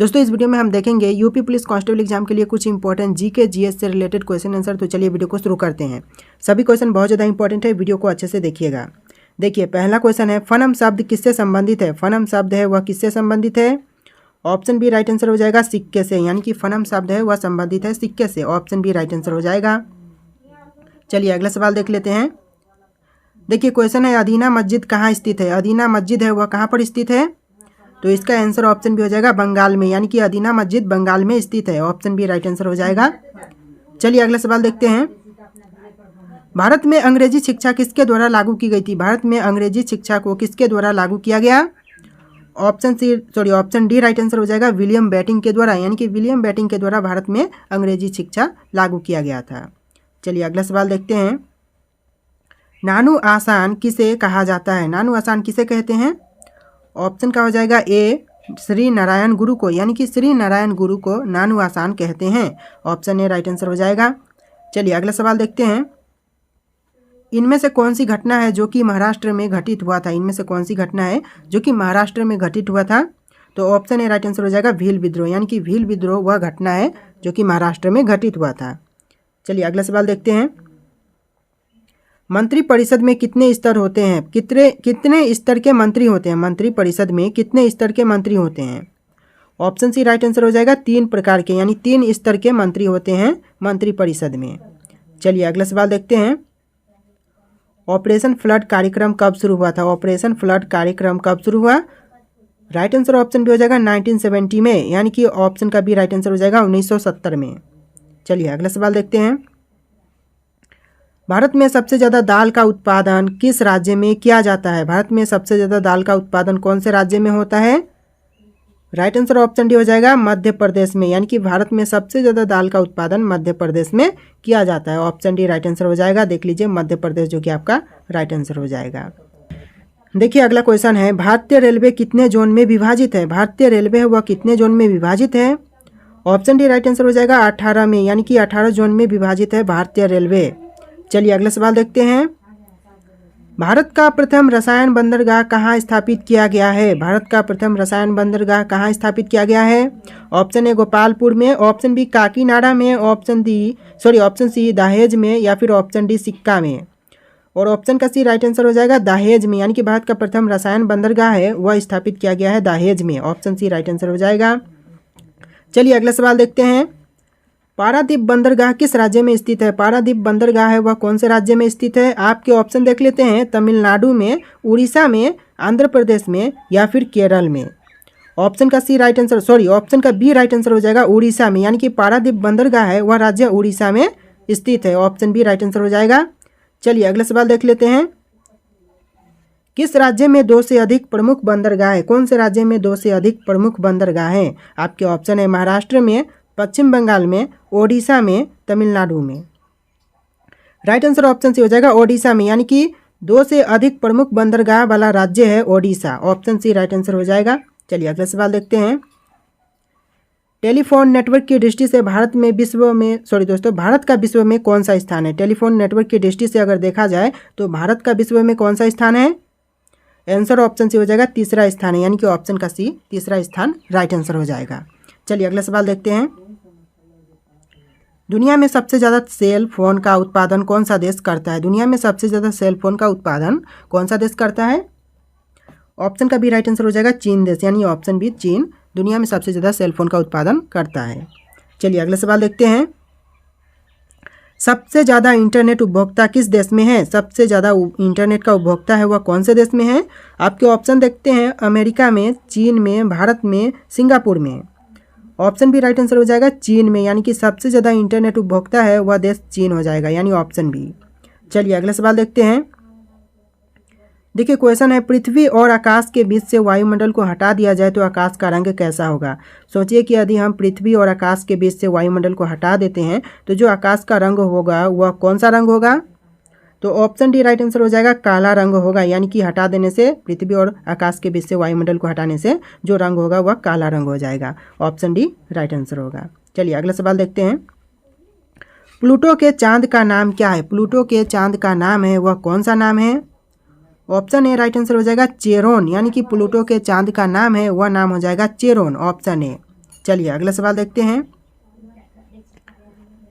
दोस्तों इस वीडियो में हम देखेंगे यूपी पुलिस कांस्टेबल एग्जाम के लिए कुछ इंपॉर्टेंट जीके जीएस से रिलेटेड क्वेश्चन आंसर। तो चलिए वीडियो को शुरू करते हैं। सभी क्वेश्चन बहुत ज़्यादा इंपॉर्टेंट है, वीडियो को अच्छे से देखिएगा। देखिए पहला क्वेश्चन है, फनम शब्द किससे संबंधित है। फनम शब्द है वह किससे संबंधित है। ऑप्शन बी राइट आंसर हो जाएगा सिक्के से, यानी कि फनम शब्द है वह संबंधित है सिक्के से। ऑप्शन बी राइट आंसर हो जाएगा। चलिए अगला सवाल देख लेते हैं। देखिए क्वेश्चन है, अदीना मस्जिद कहाँ स्थित है। अदीना मस्जिद है वह कहाँ पर स्थित है, तो इसका आंसर ऑप्शन बी हो जाएगा बंगाल में, यानी कि अदीना मस्जिद बंगाल में स्थित है। ऑप्शन बी राइट आंसर हो जाएगा। चलिए अगला सवाल देखते हैं। भारत में अंग्रेजी शिक्षा किसके द्वारा लागू की गई थी। भारत में अंग्रेजी शिक्षा को किसके द्वारा लागू किया गया। ऑप्शन डी राइट आंसर हो जाएगा विलियम बेंटिंक के द्वारा, यानी कि विलियम बेंटिंक के द्वारा भारत में अंग्रेजी शिक्षा लागू किया गया था। चलिए अगला सवाल देखते हैं। नानू आसान किसे कहा जाता है। नानू आसान किसे कहते हैं। ऑप्शन का हो जाएगा ए श्री नारायण गुरु को, यानी कि श्री नारायण गुरु को नानू आसान कहते हैं। ऑप्शन ए राइट आंसर हो जाएगा। चलिए अगला सवाल देखते हैं। इनमें से कौन सी घटना है जो कि महाराष्ट्र में घटित हुआ था। इनमें से कौन सी घटना है जो कि महाराष्ट्र में घटित हुआ था, तो ऑप्शन ए राइट आंसर हो जाएगा भील विद्रोह, यानी कि भील विद्रोह वह घटना है जो कि महाराष्ट्र में घटित हुआ था। चलिए अगला सवाल देखते हैं। मंत्री परिषद में कितने स्तर होते हैं। कितने स्तर के मंत्री होते हैं। मंत्री परिषद में कितने स्तर के मंत्री होते हैं। ऑप्शन सी राइट आंसर हो जाएगा 3 प्रकार के, यानी 3 स्तर के मंत्री होते हैं मंत्री परिषद में। चलिए अगला सवाल देखते हैं। ऑपरेशन फ्लड कार्यक्रम कब शुरू हुआ था। ऑपरेशन फ्लड कार्यक्रम कब शुरू हुआ। राइट आंसर ऑप्शन बी हो जाएगा 1970 में, यानी कि ऑप्शन का बी राइट आंसर हो जाएगा 1970 में। चलिए अगला सवाल देखते हैं। भारत में सबसे ज़्यादा दाल का उत्पादन किस राज्य में किया जाता है। भारत में सबसे ज़्यादा दाल का उत्पादन कौन से राज्य में होता है। राइट आंसर ऑप्शन डी हो जाएगा मध्य प्रदेश में, यानी कि भारत में सबसे ज़्यादा दाल का उत्पादन मध्य प्रदेश में किया जाता है। ऑप्शन डी राइट आंसर हो जाएगा। देख लीजिए मध्य प्रदेश जो कि आपका राइट आंसर हो जाएगा। देखिए अगला क्वेश्चन है, भारतीय रेलवे कितने जोन में विभाजित है। भारतीय रेलवे है वह कितने जोन में विभाजित है। ऑप्शन डी राइट आंसर हो जाएगा 18 में, यानी कि 18 जोन में विभाजित है भारतीय रेलवे। चलिए अगला सवाल देखते हैं। भारत का प्रथम रसायन बंदरगाह कहाँ स्थापित किया गया है। भारत का प्रथम रसायन बंदरगाह कहाँ स्थापित किया गया है। ऑप्शन ए गोपालपुर में, ऑप्शन बी काकीनाडा में, ऑप्शन सी दहेज में, या फिर ऑप्शन डी सिक्का में। और ऑप्शन का सी राइट आंसर हो जाएगा दहेज में, यानी कि भारत का प्रथम रसायन बंदरगाह है वह स्थापित किया गया है दहेज में। ऑप्शन सी राइट आंसर हो जाएगा। चलिए अगला सवाल देखते हैं। पारादीप बंदरगाह किस राज्य में स्थित है। पारादीप बंदरगाह है वह कौन से राज्य में स्थित है। आपके ऑप्शन देख लेते हैं। तमिलनाडु में, उड़ीसा में, आंध्र प्रदेश में, या फिर केरल में। ऑप्शन का बी राइट आंसर हो जाएगा उड़ीसा में, यानी कि पारादीप बंदरगाह है वह राज्य उड़ीसा में स्थित है। ऑप्शन बी राइट आंसर हो जाएगा। चलिए अगला सवाल देख लेते हैं। किस राज्य में 2 से अधिक प्रमुख बंदरगाह है। कौन से राज्य में 2 से अधिक प्रमुख बंदरगाह हैं। आपके ऑप्शन है महाराष्ट्र में, पश्चिम बंगाल में, ओडिशा में, तमिलनाडु में। राइट आंसर ऑप्शन सी हो जाएगा ओडिशा में, यानी कि 2 से अधिक प्रमुख बंदरगाह वाला राज्य है Odisha. Option C right answer हो जाएगा। चलिए अगला सवाल देखते हैं। टेलीफोन नेटवर्क की दृष्टि से भारत का विश्व में कौन सा स्थान है। टेलीफोन नेटवर्क की दृष्टि से अगर देखा जाए तो भारत का विश्व में कौन सा स्थान है। आंसर ऑप्शन सी हो जाएगा तीसरा स्थान है, यानी कि ऑप्शन का सी तीसरा स्थान राइट आंसर हो जाएगा। चलिए अगला सवाल देखते हैं। दुनिया में सबसे ज़्यादा सेल फोन का उत्पादन कौन सा देश करता है। दुनिया में सबसे ज़्यादा सेल फोन का उत्पादन कौन सा देश करता है। ऑप्शन का भी राइट आंसर हो जाएगा चीन देश, यानी ऑप्शन बी चीन दुनिया में सबसे ज़्यादा सेल फोन का उत्पादन करता है। चलिए अगला सवाल देखते हैं। सबसे ज़्यादा इंटरनेट उपभोक्ता किस देश में है। सबसे ज़्यादा इंटरनेट का उपभोक्ता है वह कौन से देश में है। आपके ऑप्शन देखते हैं। अमेरिका में, चीन में, भारत में, सिंगापुर में। ऑप्शन बी राइट आंसर हो जाएगा चीन में, यानी कि सबसे ज़्यादा इंटरनेट उपभोक्ता है वह देश चीन हो जाएगा, यानी ऑप्शन बी। चलिए अगला सवाल देखते हैं। देखिए क्वेश्चन है, पृथ्वी और आकाश के बीच से वायुमंडल को हटा दिया जाए तो आकाश का रंग कैसा होगा। सोचिए कि यदि हम पृथ्वी और आकाश के बीच से वायुमंडल को हटा देते हैं तो जो आकाश का रंग होगा वह कौन सा रंग होगा। तो ऑप्शन डी राइट आंसर हो जाएगा काला रंग होगा, यानी कि हटा देने से, पृथ्वी और आकाश के बीच से वायुमंडल को हटाने से जो रंग होगा वह काला रंग हो जाएगा। ऑप्शन डी राइट आंसर होगा। चलिए अगला सवाल देखते हैं। प्लूटो के चांद का नाम क्या है। प्लूटो के चांद का नाम है वह कौन सा नाम है। ऑप्शन ए राइट आंसर हो जाएगा चेरोन, यानी कि प्लूटो के चांद का नाम है वह नाम हो जाएगा चेरोन। Option A. चलिए अगला सवाल देखते हैं।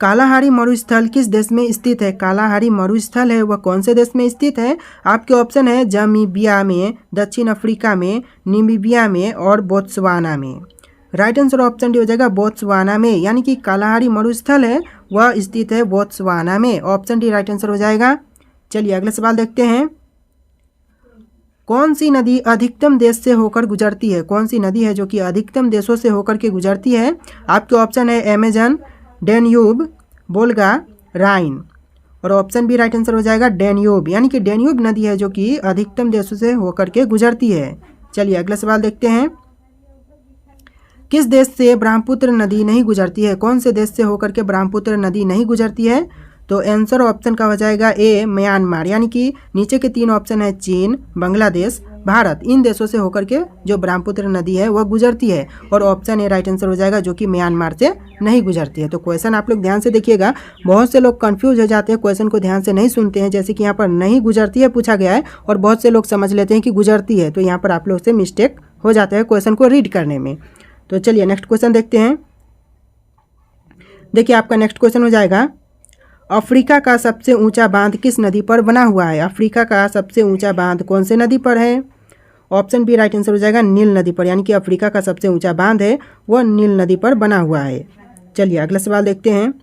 कालाहारी मरुस्थल किस देश में स्थित है? कालाहारी मरुस्थल है वह कौन से देश में स्थित है? आपके ऑप्शन है जामीबिया में, दक्षिण अफ्रीका में, नामीबिया में और बोत्सवाना में। राइट आंसर ऑप्शन डी हो जाएगा बोत्सवाना में, यानी कि कालाहारी मरुस्थल है वह स्थित है बोत्सवाना में। ऑप्शन डी राइट आंसर हो जाएगा। चलिए अगला सवाल देखते हैं। कौन सी नदी अधिकतम देश से होकर गुजरती है? कौन सी नदी है जो कि अधिकतम देशों से होकर के गुजरती है? आपके ऑप्शन है अमेजन, डेन्यूब, वोल्गा, राइन। और ऑप्शन बी राइट आंसर हो जाएगा डेन्यूब, यानी कि डेन्यूब नदी है जो कि अधिकतम देशों से होकर के गुजरती है। चलिए अगला सवाल देखते हैं। किस देश से ब्रह्मपुत्र नदी नहीं गुजरती है? कौन से देश से होकर के ब्रह्मपुत्र नदी नहीं गुजरती है? तो आंसर ऑप्शन का हो जाएगा ए म्यांमार, यानी कि नीचे के 3 ऑप्शन है चीन, बांग्लादेश, भारत। इन देशों से होकर के जो ब्रह्मपुत्र नदी है वह गुजरती है। और ऑप्शन ए राइट आंसर हो जाएगा जो कि म्यांमार से नहीं गुजरती है। तो क्वेश्चन आप लोग ध्यान से देखिएगा, बहुत से लोग कंफ्यूज हो जाते हैं, क्वेश्चन को ध्यान से नहीं सुनते हैं। जैसे कि यहाँ पर नहीं गुजरती है पूछा गया है और बहुत से लोग समझ लेते हैं कि गुजरती है, तो यहाँ पर आप लोग से मिस्टेक हो जाता है क्वेश्चन को रीड करने में। तो चलिए नेक्स्ट क्वेश्चन देखते हैं। देखिए आपका नेक्स्ट क्वेश्चन हो जाएगा, अफ्रीका का सबसे ऊंचा बांध किस नदी पर बना हुआ है? अफ्रीका का सबसे ऊंचा बांध कौन से नदी पर है? ऑप्शन बी राइट आंसर हो जाएगा नील नदी पर, यानी कि अफ्रीका का सबसे ऊंचा बांध है वह नील नदी पर बना हुआ है। चलिए अगला सवाल देखते हैं।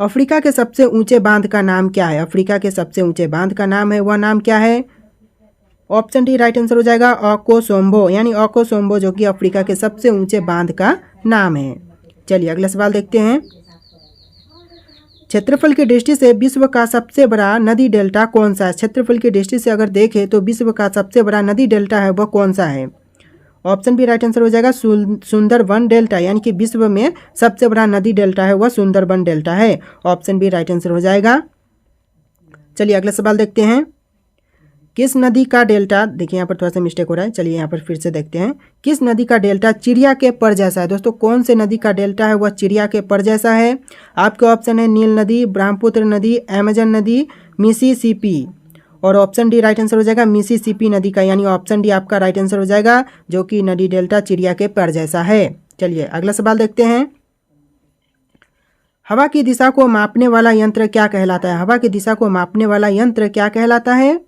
अफ्रीका के सबसे ऊंचे बांध का नाम क्या है? अफ्रीका के सबसे ऊंचे बांध का नाम है वह नाम क्या है? ऑप्शन डी राइट आंसर हो जाएगा ओकोसोम्बो, यानी ओकोसोम्बो जो कि अफ्रीका के सबसे ऊंचे बांध का नाम है। चलिए अगला सवाल देखते हैं। क्षेत्रफल की दृष्टि से विश्व का सबसे बड़ा नदी डेल्टा कौन सा है? क्षेत्रफल की दृष्टि से अगर देखें तो विश्व का सबसे बड़ा नदी डेल्टा है वह कौन सा है? ऑप्शन बी राइट आंसर हो जाएगा सुंदरबन डेल्टा, यानी कि विश्व में सबसे बड़ा नदी डेल्टा है वह सुंदरबन डेल्टा है। ऑप्शन बी राइट आंसर हो जाएगा। चलिए अगला सवाल देखते हैं। किस नदी का डेल्टा, देखिए यहाँ पर थोड़ा सा मिस्टेक हो रहा है, चलिए यहाँ पर फिर से देखते हैं। किस नदी का डेल्टा चिड़िया के पर जैसा है? दोस्तों कौन से नदी का डेल्टा है वह चिड़िया के पर जैसा है? आपके ऑप्शन है नील नदी, ब्रह्मपुत्र नदी, अमेजन नदी, मिसिसिपी। और ऑप्शन डी राइट आंसर हो जाएगा मिसिसिपी नदी का, यानी ऑप्शन डी आपका राइट आंसर हो जाएगा जो कि नदी डेल्टा चिड़िया के पर जैसा है। चलिए अगला सवाल देखते हैं। हवा की दिशा को मापने वाला यंत्र क्या कहलाता है? हवा की दिशा को मापने वाला यंत्र क्या कहलाता है?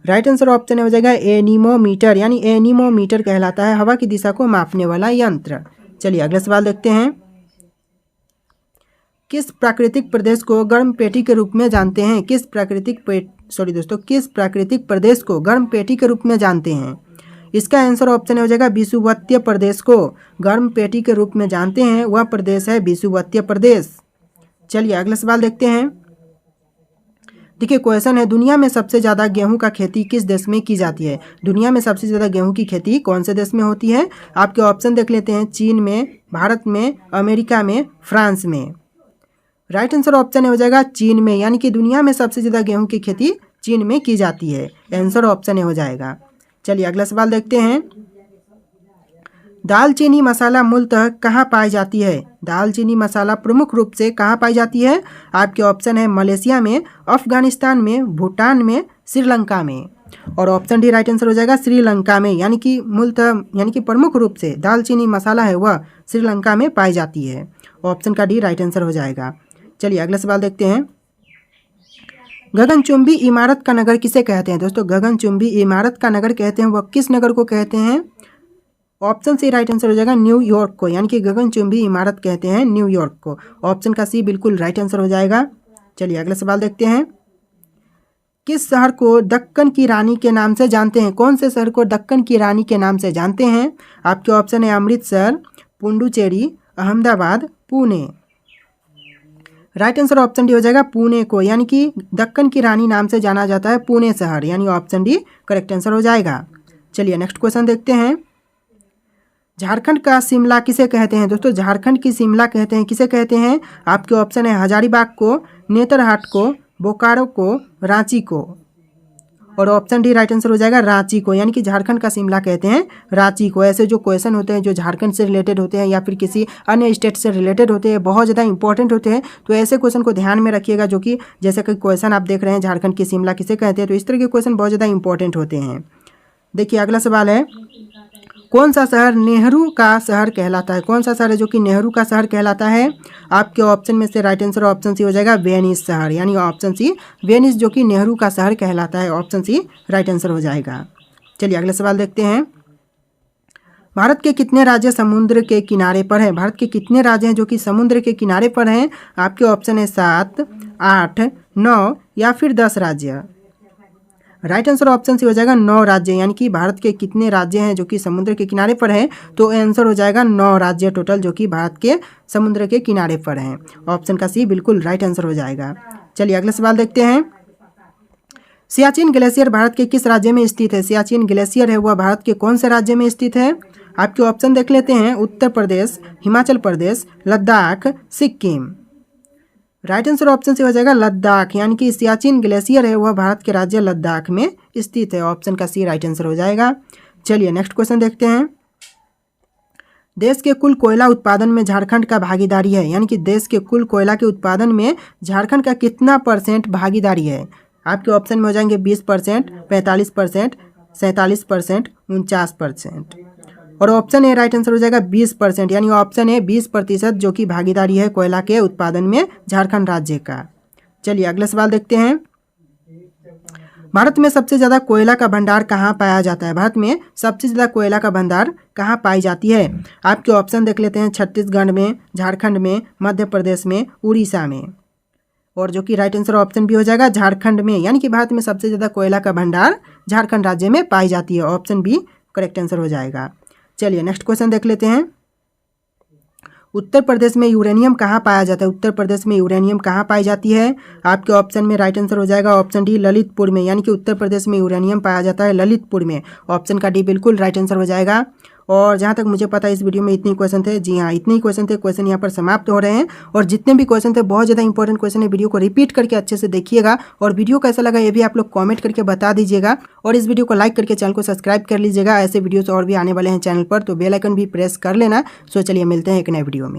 राइट आंसर ऑप्शन हो जाएगा एनीमोमीटर, यानी एनीमोमीटर कहलाता है हवा की दिशा को मापने वाला यंत्र। चलिए अगला सवाल देखते हैं। किस प्राकृतिक प्रदेश को गर्म पेटी के रूप में जानते हैं? किस प्राकृतिक प्रदेश को गर्म पेटी के रूप में जानते हैं? इसका आंसर ऑप्शन हो जाएगा विषुवतीय प्रदेश को गर्म पेटी के रूप में जानते हैं वह प्रदेश है विषुवतीय प्रदेश। चलिए अगला सवाल देखते हैं। देखिए क्वेश्चन है, दुनिया में सबसे ज़्यादा गेहूं का खेती किस देश में की जाती है? दुनिया में सबसे ज़्यादा गेहूं की खेती कौन से देश में होती है? आपके ऑप्शन देख लेते हैं, चीन में, भारत में, अमेरिका में, फ्रांस में। राइट आंसर ऑप्शन हो जाएगा चीन में, यानी कि दुनिया में सबसे ज़्यादा गेहूं की खेती चीन में की जाती है। आंसर ऑप्शन हो जाएगा। चलिए अगला सवाल देखते हैं। दालचीनी मसाला मूलतः कहाँ पाई जाती है? दालचीनी मसाला प्रमुख रूप से कहाँ पाई जाती है? आपके ऑप्शन है मलेशिया में, अफगानिस्तान में, भूटान में, श्रीलंका में। और ऑप्शन डी राइट आंसर हो जाएगा श्रीलंका में, यानी कि मूलतः यानी कि प्रमुख रूप से दालचीनी मसाला है वह श्रीलंका में पाई जाती है। ऑप्शन का डी राइट आंसर हो जाएगा। चलिए अगला सवाल देखते हैं। गगनचुंबी इमारत का नगर किसे कहते हैं? दोस्तों गगनचुंबी इमारत का नगर कहते हैं वह किस नगर को कहते हैं? ऑप्शन सी राइट आंसर हो जाएगा न्यूयॉर्क को, यानी कि गगनचुंबी इमारत कहते हैं न्यूयॉर्क को। ऑप्शन का सी बिल्कुल राइट आंसर हो जाएगा। चलिए अगला सवाल देखते हैं। किस शहर को दक्कन की रानी के नाम से जानते हैं? कौन से शहर को दक्कन की रानी के नाम से जानते हैं? आपके ऑप्शन है Amritsar, Puducherry, Ahmedabad, Pune. Right answer option D हो जाएगा पुणे को, यानी कि दक्कन की रानी नाम से जाना जाता है पुणे शहर, यानी ऑप्शन डी करेक्ट आंसर हो जाएगा। चलिए नेक्स्ट क्वेश्चन देखते हैं। झारखंड का शिमला किसे कहते हैं? दोस्तों झारखंड की शिमला कहते हैं किसे कहते हैं? आपके ऑप्शन है हजारीबाग को, नेतरहाट को, बोकारो को, रांची को। और ऑप्शन डी राइट आंसर हो जाएगा रांची को, यानी कि झारखंड का शिमला कहते हैं रांची को। ऐसे जो क्वेश्चन होते हैं जो झारखंड से रिलेटेड होते हैं या फिर किसी अन्य स्टेट से रिलेटेड होते हैं, बहुत ज़्यादा इंपॉर्टेंट होते हैं, तो ऐसे क्वेश्चन को ध्यान में रखिएगा। जो कि जैसे कि क्वेश्चन आप देख रहे हैं झारखंड की शिमला किसे कहते हैं, तो इस तरह के क्वेश्चन बहुत ज़्यादा इंपॉर्टेंट होते हैं। देखिए अगला सवाल है, कौन सा शहर नेहरू का शहर कहलाता है? कौन सा शहर है जो कि नेहरू का शहर कहलाता है? आपके ऑप्शन में से राइट आंसर ऑप्शन सी हो जाएगा वेनिस शहर, यानी ऑप्शन सी वेनिस जो कि नेहरू का शहर कहलाता है। ऑप्शन सी राइट आंसर हो जाएगा। चलिए अगला सवाल देखते हैं। भारत के कितने राज्य समुद्र के किनारे पर हैं? भारत के कितने राज्य हैं जो कि समुद्र के किनारे पर हैं? आपके ऑप्शन है 7, 8, 9 या फिर 10 राज्य। राइट आंसर ऑप्शन सी हो जाएगा 9 राज्य, यानी कि भारत के कितने राज्य हैं जो कि समुद्र के किनारे पर हैं, तो आंसर हो जाएगा 9 राज्य टोटल जो कि भारत के समुद्र के किनारे पर हैं। ऑप्शन का सी बिल्कुल राइट आंसर हो जाएगा। चलिए अगला सवाल देखते हैं। सियाचिन ग्लेशियर भारत के किस राज्य में स्थित है? सियाचिन ग्लेशियर है वह भारत के कौन से राज्य में स्थित है? आपके ऑप्शन देख लेते हैं। Uttar Pradesh, Himachal Pradesh, Ladakh, Sikkim. Right answer option से हो जाएगा लद्दाख, यानी कि सियाचिन ग्लेशियर है वह भारत के राज्य लद्दाख में स्थित है। ऑप्शन का सी राइट आंसर हो जाएगा। चलिए नेक्स्ट क्वेश्चन देखते हैं। देश के कुल कोयला उत्पादन में झारखंड का भागीदारी है, यानी कि देश के कुल कोयला के उत्पादन में झारखंड का कितना % भागीदारी है? आपके ऑप्शन में हो जाएंगे 20%, 45%, 47%, 49%। और ऑप्शन ए राइट आंसर हो जाएगा 20%, यानी ऑप्शन ए 20% जो कि भागीदारी है कोयला के उत्पादन में झारखंड राज्य का। चलिए अगला सवाल देखते हैं। भारत में सबसे ज़्यादा कोयला का भंडार कहाँ पाया जाता है? भारत में सबसे ज़्यादा कोयला का भंडार कहाँ पाई जाती है? आपके ऑप्शन देख लेते हैं। छत्तीसगढ़ में, झारखंड में, मध्य प्रदेश में, उड़ीसा में। और जो कि राइट आंसर ऑप्शन भी हो जाएगा झारखंड में, यानी कि भारत में सबसे ज़्यादा कोयला का भंडार झारखंड राज्य में पाई जाती है। ऑप्शन बी करेक्ट आंसर हो जाएगा। चलिए नेक्स्ट क्वेश्चन देख लेते हैं। उत्तर प्रदेश में यूरेनियम कहाँ पाया जाता है? उत्तर प्रदेश में यूरेनियम कहाँ पाई जाती है? आपके ऑप्शन में राइट आंसर हो जाएगा ऑप्शन डी ललितपुर में, यानी कि उत्तर प्रदेश में यूरेनियम पाया जाता है ललितपुर में। ऑप्शन का डी बिल्कुल राइट आंसर हो जाएगा। और जहाँ तक मुझे पता है इस वीडियो में इतने क्वेश्चन थे। जी हाँ, इतने ही क्वेश्चन थे। क्वेश्चन यहाँ पर समाप्त हो रहे हैं। और जितने भी क्वेश्चन थे बहुत ज़्यादा इंपॉर्टेंट क्वेश्चन है। वीडियो को रिपीट करके अच्छे से देखिएगा और वीडियो कैसा लगा ये भी आप लोग कमेंट करके बता दीजिएगा। और इस वीडियो को लाइक करके चैनल को सब्सक्राइब कर लीजिएगा। ऐसे वीडियोस और भी आने वाले हैं चैनल पर, तो बेल आइकन भी प्रेस कर लेना। सो चलिए मिलते हैं एक नए वीडियो में।